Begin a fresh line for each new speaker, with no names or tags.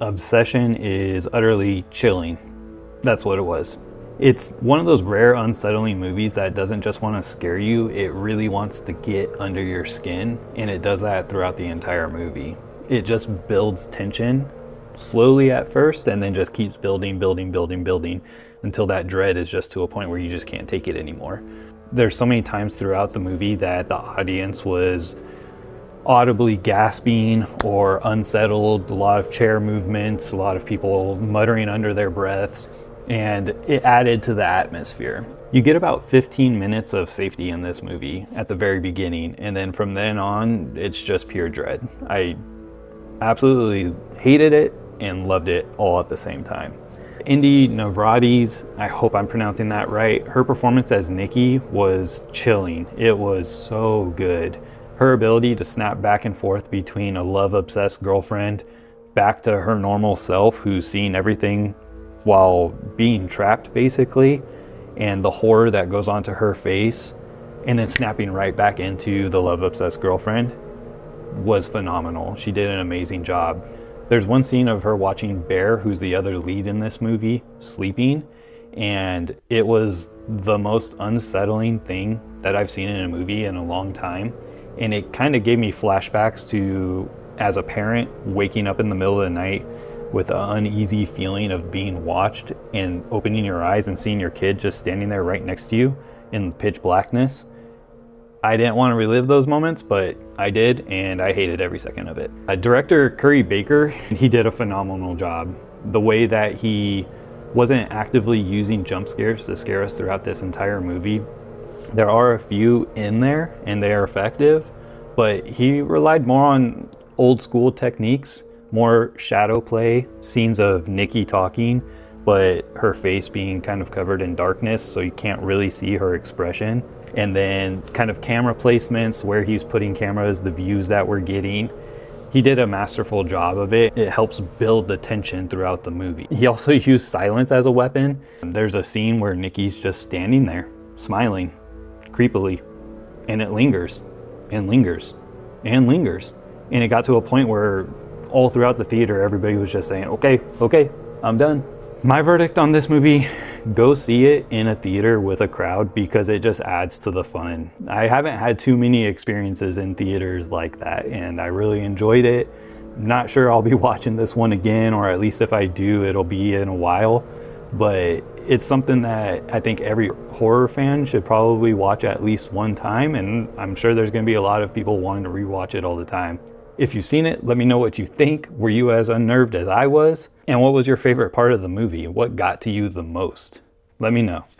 Obsession is utterly chilling. That's what it was. It's one of those rare unsettling movies that doesn't just want to scare you, it really wants to get under your skin, and it does that throughout the entire movie. It just builds tension slowly at first and then just keeps building until that dread is just to a point where you just can't take it anymore. There's so many times throughout the movie that the audience was audibly gasping or unsettled, a lot of chair movements, a lot of people muttering under their breaths, and it added to the atmosphere. You get about 15 minutes of safety in this movie at the very beginning, and then from then on, it's just pure dread. I absolutely hated it and loved it all at the same time. Inde Navarrette, I hope I'm pronouncing that right, her performance as Nikki was chilling. It was so good. Her ability to snap back and forth between a love-obsessed girlfriend back to her normal self who's seeing everything while being trapped basically, and the horror that goes onto her face, and then snapping right back into the love-obsessed girlfriend was phenomenal. She did an amazing job. There's one scene of her watching Bear, who's the other lead in this movie, sleeping, and it was the most unsettling thing that I've seen in a movie in a long time. And it kind of gave me flashbacks to, as a parent, waking up in the middle of the night with an uneasy feeling of being watched and opening your eyes and seeing your kid just standing there right next to you in pitch blackness. I didn't want to relive those moments, but I did, and I hated every second of it. Director Curry Baker, he did a phenomenal job. The way that he wasn't actively using jump scares to scare us throughout this entire movie. There are a few in there, and they are effective, but he relied more on old school techniques, more shadow play, scenes of Nikki talking, but her face being kind of covered in darkness, so you can't really see her expression. And then kind of camera placements, where he's putting cameras, the views that we're getting. He did a masterful job of it. It helps build the tension throughout the movie. He also used silence as a weapon. There's a scene where Nikki's just standing there, smiling, creepily, and it lingers, and lingers, and lingers. And it got to a point where all throughout the theater, everybody was just saying, okay, I'm done. My verdict on this movie, go see it in a theater with a crowd because it just adds to the fun. I haven't had too many experiences in theaters like that, and I really enjoyed it. Not sure I'll be watching this one again, or at least if I do, it'll be in a while. But it's something that I think every horror fan should probably watch at least one time, and I'm sure there's going to be a lot of people wanting to rewatch it all the time. If you've seen it, let me know what you think. Were you as unnerved as I was? And what was your favorite part of the movie? What got to you the most? Let me know.